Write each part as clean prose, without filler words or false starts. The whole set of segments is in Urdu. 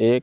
1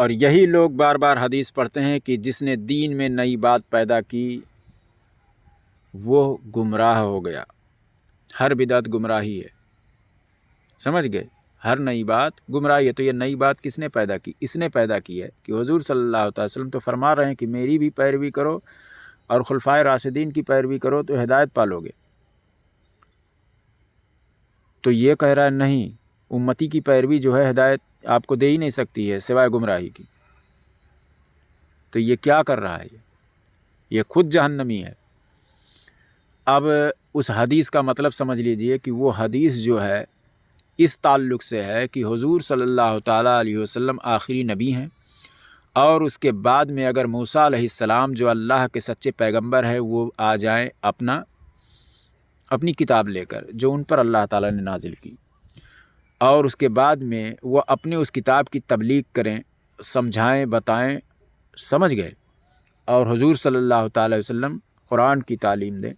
اور یہی لوگ بار بار حدیث پڑھتے ہیں کہ جس نے دین میں نئی بات پیدا کی وہ گمراہ ہو گیا۔ ہر بدعت گمراہی ہے، سمجھ گئے؟ ہر نئی بات گمراہی ہے۔ تو یہ نئی بات کس نے پیدا کی؟ اس نے پیدا کی ہے کہ حضور صلی اللہ علیہ وسلم تو فرما رہے ہیں کہ میری بھی پیروی کرو اور خلفائے راشدین کی پیروی کرو تو ہدایت پالو گے۔ تو یہ کہہ رہا ہے نہیں، امتی کی پیروی جو ہے ہدایت آپ کو دے ہی نہیں سکتی ہے سوائے گمراہی کی۔ تو یہ کیا کر رہا ہے؟ یہ خود جہنمی ہے۔ اب اس حدیث کا مطلب سمجھ لیجئے کہ وہ حدیث جو ہے اس تعلق سے ہے کہ حضور صلی اللہ تعالیٰ علیہ وسلم آخری نبی ہیں، اور اس کے بعد میں اگر موسیٰ علیہ السلام جو اللہ کے سچے پیغمبر ہے وہ آ جائیں اپنی کتاب لے کر جو ان پر اللہ تعالیٰ نے نازل کی، اور اس کے بعد میں وہ اپنے اس کتاب کی تبلیغ کریں، سمجھائیں، بتائیں، سمجھ گئے، اور حضور صلی اللہ تعالیٰ علیہ وسلم قرآن کی تعلیم دیں،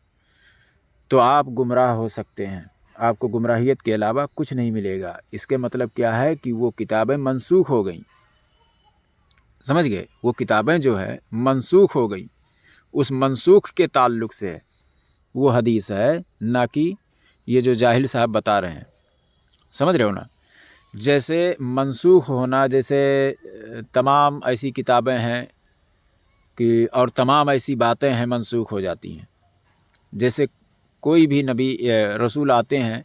تو آپ گمراہ ہو سکتے ہیں۔ آپ کو گمراہیت کے علاوہ کچھ نہیں ملے گا۔ اس کے مطلب کیا ہے کہ وہ کتابیں منسوخ ہو گئیں، سمجھ گئے؟ وہ کتابیں جو ہے منسوخ ہو گئیں، اس منسوخ کے تعلق سے وہ حدیث ہے، نہ کہ یہ جو جاہل صاحب بتا رہے ہیں، سمجھ رہے ہو نا؟ جیسے منسوخ ہونا، جیسے تمام ایسی کتابیں ہیں کہ اور تمام ایسی باتیں ہیں منسوخ ہو جاتی ہیں۔ جیسے کوئی بھی نبی رسول آتے ہیں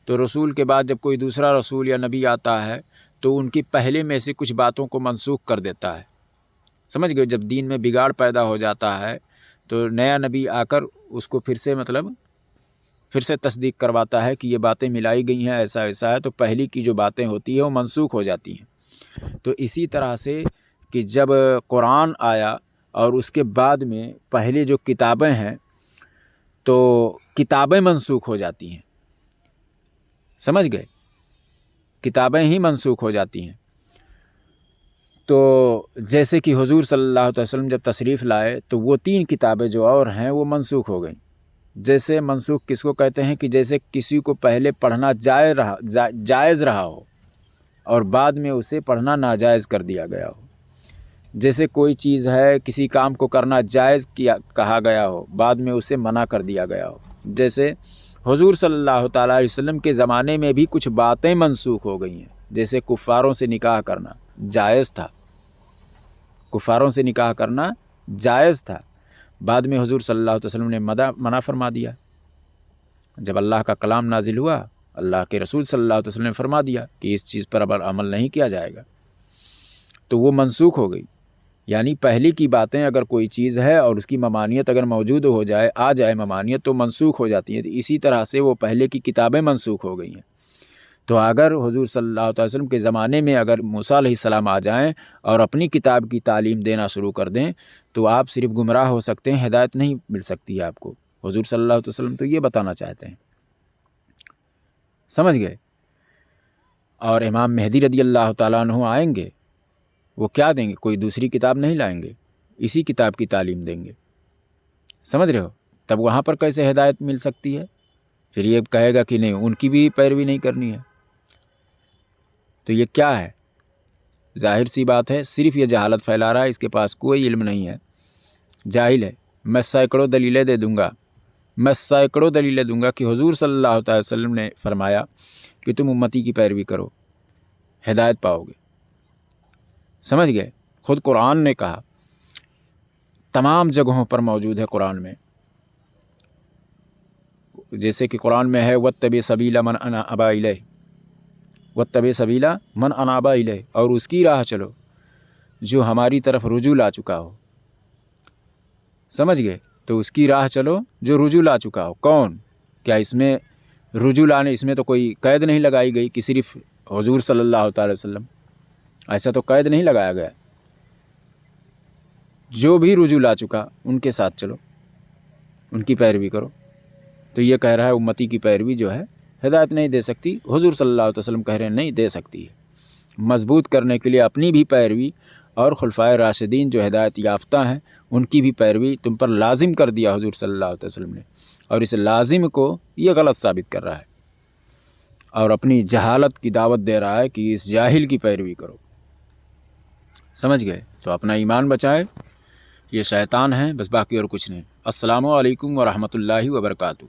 تو رسول کے بعد جب کوئی دوسرا رسول یا نبی آتا ہے تو ان کی پہلے میں سے کچھ باتوں کو منسوخ کر دیتا ہے، سمجھ گئے؟ جب دین میں بگاڑ پیدا ہو جاتا ہے تو نیا نبی آ کر اس کو پھر سے تصدیق کرواتا ہے کہ یہ باتیں ملائی گئی ہیں، ایسا ایسا ہے، تو پہلی کی جو باتیں ہوتی ہیں وہ منسوخ ہو جاتی ہیں۔ تو اسی طرح سے کہ جب قرآن آیا اور اس کے بعد میں پہلے جو کتابیں ہیں تو کتابیں منسوخ ہو جاتی ہیں، سمجھ گئے؟ کتابیں ہی منسوخ ہو جاتی ہیں۔ تو جیسے کہ حضور صلی اللہ علیہ وسلم جب تشریف لائے تو وہ 3 کتابیں جو اور ہیں وہ منسوخ ہو گئیں۔ جیسے منسوخ کس کو کہتے ہیں؟ کہ جیسے کسی کو پہلے پڑھنا جائز رہا ہو اور بعد میں اسے پڑھنا ناجائز کر دیا گیا ہو۔ جیسے کوئی چیز ہے، کسی کام کو کرنا جائز کہا گیا ہو، بعد میں اسے منع کر دیا گیا ہو۔ جیسے حضور صلی اللہ تعالیٰ علیہ وسلم کے زمانے میں بھی کچھ باتیں منسوخ ہو گئی ہیں، جیسے کفاروں سے نکاح کرنا جائز تھا، کفاروں سے نکاح کرنا جائز تھا، بعد میں حضور صلی اللہ علیہ وسلم نے منع فرما دیا۔ جب اللہ کا کلام نازل ہوا، اللہ کے رسول صلی اللہ علیہ وسلم نے فرما دیا کہ اس چیز پر اب عمل نہیں کیا جائے گا، تو وہ منسوخ ہو گئی۔ یعنی پہلی کی باتیں اگر کوئی چیز ہے اور اس کی ممانعت اگر موجود ہو جائے، آ جائے ممانعت، تو منسوخ ہو جاتی ہے۔ اسی طرح سے وہ پہلے کی کتابیں منسوخ ہو گئی ہیں۔ تو اگر حضور صلی اللہ علیہ وسلم کے زمانے میں اگر موسیٰ علیہ السلام آ جائیں اور اپنی کتاب کی تعلیم دینا شروع کر دیں تو آپ صرف گمراہ ہو سکتے ہیں، ہدایت نہیں مل سکتی ہے آپ کو۔ حضور صلی اللہ علیہ وسلم تو یہ بتانا چاہتے ہیں، سمجھ گئے؟ اور امام مہدی رضی اللہ تعالیٰ عنہ آئیں گے، وہ کیا دیں گے؟ کوئی دوسری کتاب نہیں لائیں گے، اسی کتاب کی تعلیم دیں گے، سمجھ رہے ہو؟ تب وہاں پر کیسے ہدایت مل سکتی ہے؟ پھر یہ کہے گا کہ نہیں، ان کی بھی پیروی نہیں کرنی ہے۔ تو یہ کیا ہے؟ ظاہر سی بات ہے، صرف یہ جہالت پھیلا رہا ہے، اس کے پاس کوئی علم نہیں ہے، جاہل ہے۔ میں سینکڑوں دلیلیں دے دوں گا کہ حضور صلی اللہ علیہ وسلم نے فرمایا کہ تم امتی کی پیروی کرو، ہدایت پاؤ گے، سمجھ گئے؟ خود قرآن نے کہا، تمام جگہوں پر موجود ہے قرآن میں، جیسے کہ قرآن میں ہے وَاتَّبِعْ سَبِيلَ مَنْ أَنَابَ إِلَيْهِ، وَاتَّبِعْ سَبِيلَ مَنْ أَنَابَ إِلَيْهِ، اور اس کی راہ چلو جو ہماری طرف رجوع لا چکا ہو، سمجھ گئے؟ تو اس کی راہ چلو جو رجوع لا چکا ہو۔ کون؟ کیا اس میں رجوع لانے، اس میں تو کوئی قید نہیں لگائی گئی کہ صرف حضور صلی اللہ تعالی وسلم، ایسا تو قید نہیں لگایا گیا۔ جو بھی رجوع لا چکا ان کے ساتھ چلو، ان کی پیروی کرو۔ تو یہ کہہ رہا ہے امتی کی پیروی جو ہے ہدایت نہیں دے سکتی، حضور صلی اللہ علیہ وسلم کہہ رہے ہیں نہیں دے سکتی ہے۔ مضبوط کرنے کے لیے اپنی بھی پیروی اور خلفائے راشدین جو ہدایت یافتہ ہیں ان کی بھی پیروی تم پر لازم کر دیا حضور صلی اللہ علیہ وسلم نے، اور اس لازم کو یہ غلط ثابت کر رہا ہے اور اپنی جہالت کی دعوت دے رہا ہے کہ اس جاہل کی پیروی کرو، سمجھ گئے؟ تو اپنا ایمان بچائیں، یہ شیطان ہیں بس، باقی اور کچھ نہیں۔ السلام علیکم ورحمۃ اللہ وبرکاتہ۔